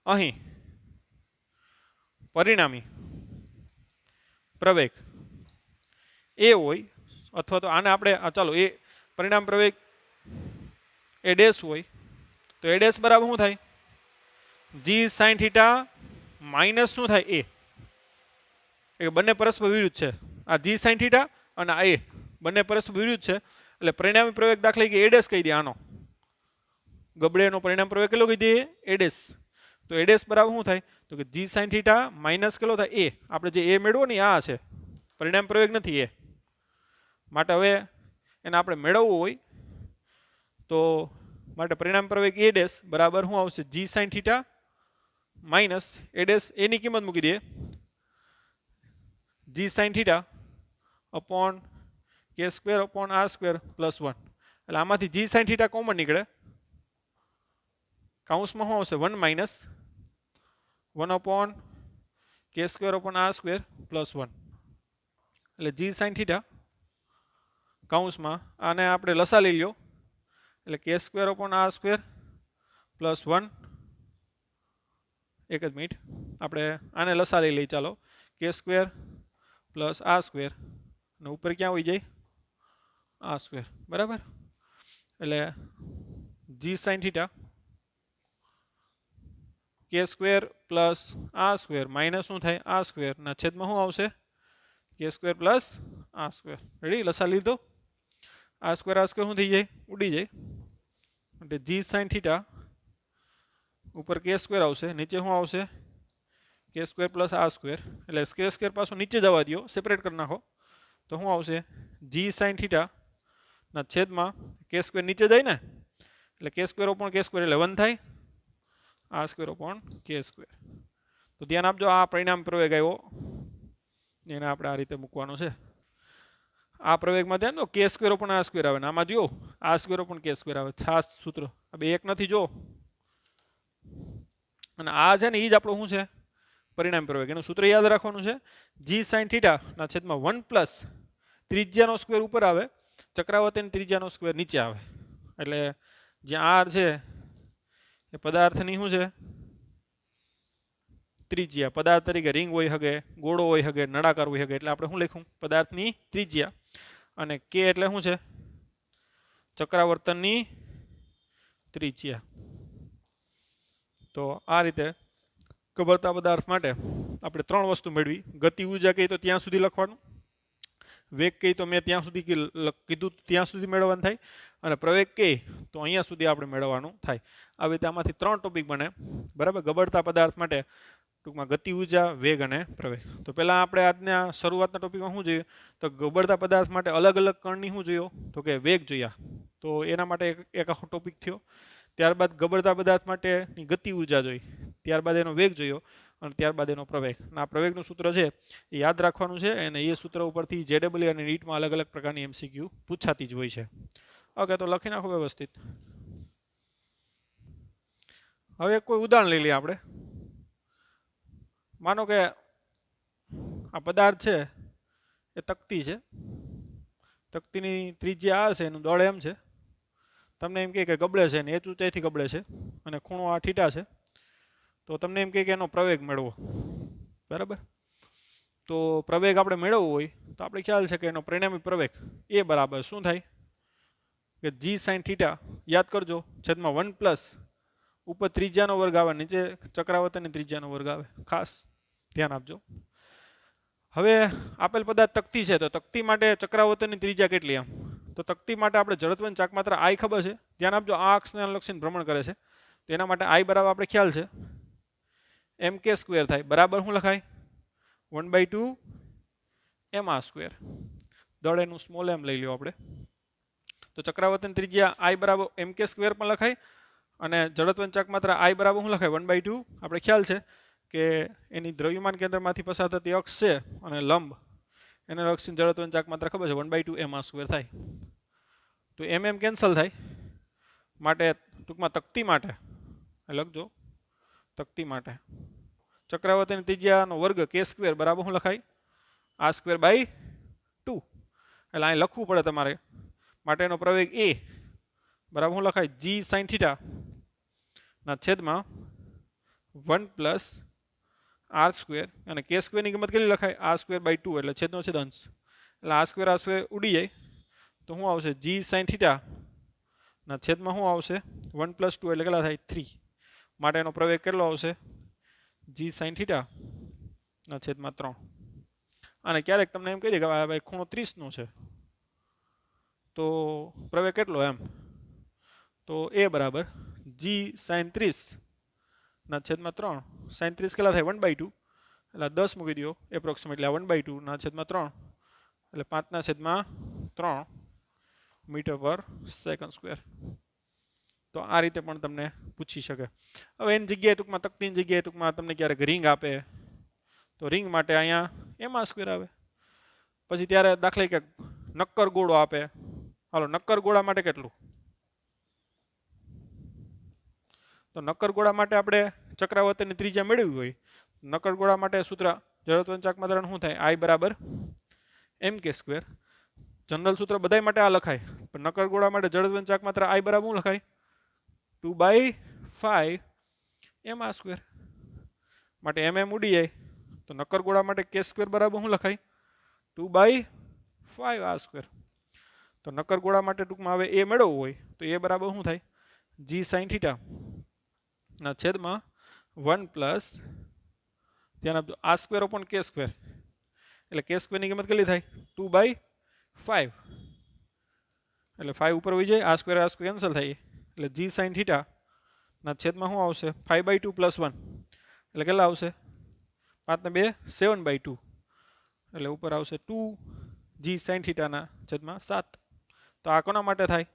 અહીં પરિણામી પ્રવેગ એ હોય, અથવા તો આને આપણે ચાલો એ પરિણામ પ્રવેગ એ ડેશ હોય, તો એ ડેશ બરાબર શું થાય g sin થીટા માઇનસ શું થાય એ બંને પરસ્પર વિરુદ્ધ છે, આ g sin થીટા અને આ એ બંને પરસ્પર વિરુદ્ધ છે, એટલે પરિણામી પ્રવેગ દાખલા કે એ ડેશ કહી દે આનો, ગબડેનો પરિણામ પ્રવેગ કેટલો કીધી એ ડેશ, તો એ ડેશ બરાબર શું થાય તો કે જી સાઇન થીટા માઇનસ કેટલો થાય એ, આપણે જે એ મેળવો ને આ છે પરિણામ પ્રવેગ નથી એ, માટે હવે એને આપણે મેળવવું હોય તો માટે પરિણામ પ્રવેગ એ ડેશ બરાબર શું આવશે g sine theta minus a dash, એની કિંમત મૂકી દઈએ g sine theta upon k square upon r square plus 1, એટલે આમાંથી જી સાઇન થીટા કોમન નીકળે, કાઉન્સમાં શું આવશે 1 minus 1 upon k square upon r square plus 1, એટલે જી સાઇન થીટા કાઉન્સમાં આને આપણે લસા લઈ લ્યો એટલે કે square upon r square plus 1, એક જ મિનિટ આપણે આને લસા લઈ લઈએ, ચાલો કે સ્ક્વેર પ્લસ આર સ્ક્વેર અને ઉપર ક્યાં હોઈ જાય આર સ્ક્વેર બરાબર, એટલે g sine theta k square plus r square minus શું થાય આર સ્ક્વેર ના છેદમાં શું આવશે k square plus r square, રેડી લસા લીધો, આર સ્ક્વેર શું થઈ જાય ઉડી જાય, એટલે જી સાઇન થીટા ઉપર કે સ્ક્વેર આવશે નીચે શું આવશે k square plus r square, એટલે કે સ્ક્વેર પાછું નીચે જવા દો સેપરેટ કરી નાખો તો શું આવશે જી સાઇન થીટા ના છેદમાં કે સ્ક્વેર નીચે જાય ને એટલે કે સ્ક્વેર ઓપન કે સ્ક્વેર એટલે 1 થાય આર સ્ક્વેર ઓપન કે સ્ક્વેર, તો ધ્યાન આપજો આ પરિણામ પ્રવેગ આવ્યો એને આપણે આ રીતે મૂકવાનો છે, આ પ્રવેગમાં ધ્યાન દો કે સ્ક્વેર ઓપન આર સ્ક્વેર આવે ને આમાં જો આર સ્ક્વેર ઓપન કે સ્ક્વેર આવે, ખાસ સૂત્ર આ બે એક નથી જો, અને આ છે ને એ જ આપણું શું છે પરિણામ પ્રવેગ, એનું સૂત્ર યાદ રાખવાનું છે જી સાઇન થીટા ના છેદમાં 1 પ્લસ ત્રિજ્યાનો સ્ક્વેર ઉપર આવે ચક્રાવર્તીની ત્રિજ્યાનો સ્ક્વેર નીચે આવે, એટલે જ્યાં આર છે એ પદાર્થની શું છે ત્રિજ્યા, પદાર્થ તરીકે રિંગ હોઈ શકે ગોળો હોઈ શકે નળાકાર હોઈ શકે, એટલે આપણે શું લખું પદાર્થની ત્રિજ્યા, અને કે એટલે શું છે ચક્રાવર્તનની ત્રિજ્યા, તો આ રીતે ગબડતા પદાર્થ માટે આપણે 3 વસ્તુ મેળવી, ગતિ ઉર્જા કહી તો ત્યાં સુધી લખવાનું, વેગ કહી તો મેં ત્યાં સુધી કીધું ત્યાં સુધી મેળવવાનું થાય, અને પ્રવેગ કહી તો અહીંયા સુધી આપણે મેળવવાનું થાય, આવી રીતે આમાંથી 3 ટોપિક બને બરાબર ગબડતા પદાર્થ માટે, ટૂંકમાં ગતિ ઉર્જા વેગ અને પ્રવેગ. તો પહેલાં આપણે આજના શરૂઆતના ટોપિકમાં શું જોઈએ તો ગબડતા પદાર્થ માટે અલગ અલગ કણની શું જોયો તો કે વેગ જોયા, તો એના માટે એક આખો ટોપિક થયો, ત્યારબાદ ગબડતા પદાર્થ માટેની ગતિ ઉર્જા જોઈ, ત્યારબાદ એનો વેગ જોયો અને ત્યારબાદ એનો પ્રવેગ, આ પ્રવેગનું સૂત્ર છે એ યાદ રાખવાનું છે, અને એ સૂત્ર ઉપરથી જેડબલ્યુ અને નીટમાં અલગ અલગ પ્રકારની એમસીક્યુ પૂછાતી જ હોય છે. ઓકે, તો લખી નાખો વ્યવસ્થિત. હવે કોઈ ઉદાહરણ લઈ લઈએ આપણે, માનો કે આ પદાર્થ છે એ તકતી છે, તકતીની ત્રિજ્યા આ છે એનું દળ એમ છે, તમને એમ કહે કે ગબડે છે ને એ ઊંચાઈથી ગબડે છે અને ખૂણો આ થીટા છે, તો તમને એમ કહે કે એનો પ્રવેગ મેળવો બરાબર, તો પ્રવેગ આપણે મેળવવો હોય તો આપણે ખ્યાલ છે કે એનો પરિણામી પ્રવેગ એ બરાબર શું થાય કે જી સાઇન થીટા યાદ કરજો છેદમાં 1 પ્લસ ઉપર ત્રિજ્યાનો વર્ગ આવે નીચે ચક્રાવર્તનની ત્રિજ્યાનો વર્ગ આવે, ખાસ ધ્યાન આપજો. હવે આપેલ પદાર્થ તકતી છે તો તકતી માટે ચક્રાવર્તનની ત્રિજ્યા કેટલી આમ, તો તકતી માટે આપણે જડત્વની ચાકમાત્રા આઈ ખબર છે, ધ્યાન આપજો આ અક્ષને લક્ષીને ભ્રમણ કરે છે, તો એના માટે આઈ બરાબર આપણે ખ્યાલ છે એમ કે સ્ક્વેર થાય બરાબર શું લખાય 1/2 એમ આર સ્ક્વેર, દળ એનું સ્મોલ એમ લઈ લ્યો આપણે, તો ચક્રાવર્તન ત્રિજ્યા આઈ બરાબર એમ કે સ્ક્વેર પણ લખાય, અને જડત્વની ચાકમાત્રા આઈ બરાબર શું લખાય 1/2, આપણે ખ્યાલ છે કે એની દ્રવ્યમાન કેન્દ્રમાંથી પસાર થતી અક્ષ છે અને લંબ એને લક્ષીને જડત્વની ચાકમાત્રા ખબર છે 1/2 એમ આર સ્ક્વેર થાય, તો એમ કેન્સલ થાય, માટે ટૂંકમાં તકતી માટે લખજો તકતી માટે ચક્રાવર્તની ત્રિજ્યાનો વર્ગ કે સ્ક્વેર બરાબર શું લખાય આર સ્ક્વેર બાય 2, એટલે અહીં લખવું પડે તમારે, માટે એનો પ્રવેગ એ બરાબર શું લખાય જી સાઇન થીટા ના છેદમાં 1 પ્લસ આર સ્ક્વેર, અને કે સ્ક્વેરની કિંમત કેટલી લખાય આર સ્ક્વેર બાય 2, એટલે છેદનો છેદ અંશ, એટલે આર સ્ક્વેર ઉડી જાય તો શું આવશે જી સાઇન થીટા ના છેદમાં શું આવશે 1 + 2 એટલે કેટલા થાય 3, માટે એનો પ્રવેગ કેટલો આવશે જી સાઇન થીટા ના છેદમાં 3, અને ક્યારેક તમને એમ કહી દે કે ભાઈ ખૂણો 30નો છે તો પ્રવેગ કેટલો એમ, તો એ બરાબર જી સાઇન 30 ના છેદમાં 3 સાઇન 30 કેટલા થાય 1/2 એટલે 10 મૂકી દો એપ્રોક્સિમેટલી 1/2 ના છેદમાં 3 એટલે 5/3 મીટર પર સેકન્ડ સ્ક્વેર. તો આ રીતે પણ તમને પૂછી શકે. હવે એની જગ્યાએ ટૂંકમાં તકતીની જગ્યાએ ટૂંકમાં તમને ક્યારેક રિંગ આપે તો રિંગ માટે અહીંયા એમાં સ્ક્વેર આવે. પછી ત્યારે દાખલા કે નક્કર ગોળો આપે. હાલો નક્કર ગોળા માટે કેટલું? તો નક્કર ગોળા માટે આપણે ચક્રાવર્તની ત્રિજ્યા મેળવી હોય નક્કર ગોળા માટે સૂત્ર જડત્વની ચાકમાત્રાનું શું થાય I બરાબર mk². જનરલ સૂત્ર બધા માટે આ લખાય પણ નક્કર ગોળા માટે જડત્વની ચાકમાત્રા I બરાબર શું લખાય 2/5 m² માટે mm ઉડી જાય તો નક્કર ગોળા માટે k² બરાબર શું લખાય 2/5r². તો નક્કર ગોળા માટે ટૂંકમાં હવે એ મેળવવું હોય તો એ બરાબર શું થાય g sin θ ના છેદમાં 1 + ધ્યાન આપજો r² upon k². એટલે k² ની કિંમત કેટલી થાય 2/5 એટલે 5 ઉપર વહી જાય r² કેન્સલ થાય એટલે g sin θ ના છેદમાં શું આવશે 5/2 + 1 એટલે કેટલા આવશે 5 ને 2 7/2 એટલે ઉપર આવશે 2g sin θ ના છેદમાં 7. તો આ કોના માટે થાય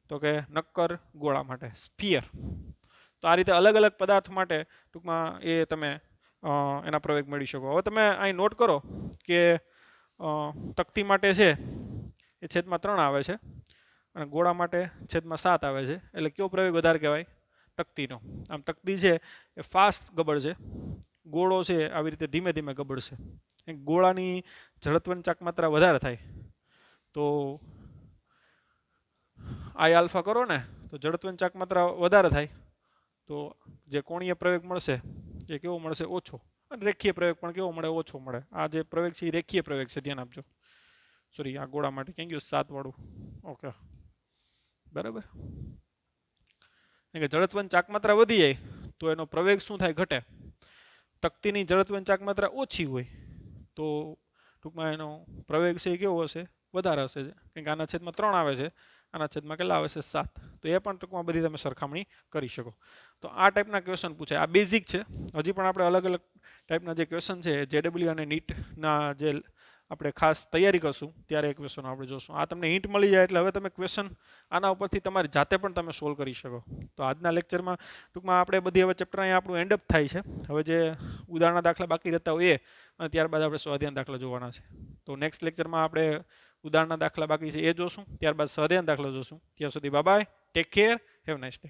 તો કે નક્કર ગોળા માટે સ્ફિયર. તો આ રીતે અલગ અલગ પદાર્થ માટે ટૂંકમાં એ તમે એના પ્રવેગ મેળવી શકો. હવે તમે અહીં નોટ કરો કે તકતી માટે છે એ છેદમાં 3 આવે છે અને ગોળા માટે છેદમાં 7 આવે છે એટલે કયો પ્રવેગ વધારે કહેવાય તકતીનો. આમ તકતી છે એ ફાસ્ટ ગબડશે ગોળો છે આવી રીતે ધીમે ધીમે ગબડશે. ગોળાની જડત્વની ચાકમાત્રા વધારે થાય તો I આલ્ફા કરો ને તો જડત્વની ચાકમાત્રા વધારે થાય તો જે કોણીય પ્રવેગ મળશે એ કેવો મળશે ઓછો અને રેખીય પ્રવેગ પણ કેવો મળે ઓછો મળે. આ જે પ્રવેગ છે એ રેખીય પ્રવેગ છે ધ્યાન આપજો. સોરી આ ગોળા માટે ક્યાં ગયું 7 વાળું ઓકે બરાબર. જડત્વની ચાકમાત્રા વધી જાય તો એનો પ્રવેગ શું થાય ઘટે. તકતીની જડત્વની ચાકમાત્રા ઓછી હોય તો ટૂંકમાં એનો પ્રવેગ છે એ કેવો હશે વધારે હશે કારણ કે આના છેદમાં 3 આવે છે આના છેદમાં કેટલા આવે છે 7. તો એ પણ ટૂંકમાં બધી તમે સરખામણી કરી શકો. તો આ ટાઈપના ક્વેશ્ચન પૂછાય. આ બેઝિક છે. હજી પણ આપણે અલગ અલગ ટાઈપના જે ક્વેશ્ચન છે JEE અને નીટના જે આપણે ખાસ તૈયારી કરશું ત્યારે એ ક્વેશ્ચન આપણે જોશું. આ તમને હિન્ટ મળી જાય એટલે હવે તમે ક્વેશ્ચન આના ઉપરથી તમારી જાતે પણ તમે સોલ્વ કરી શકો. તો આજના લેક્ચરમાં ટૂંકમાં આપણે બધી હવે ચેપ્ટર અહીંયા આપણું એન્ડ અપ થાય છે. હવે જે ઉદાહરણના દાખલા બાકી રહેતા હોય એ અને ત્યારબાદ આપણે સ્વાધ્યાયના દાખલા જોવાના છે. તો નેક્સ્ટ લેક્ચરમાં આપણે ઉદાહરણના દાખલા બાકી છે એ જોશું ત્યારબાદ સ્વાધ્યાયના દાખલા જોશું. ત્યાં સુધી bye bye take care have nice day.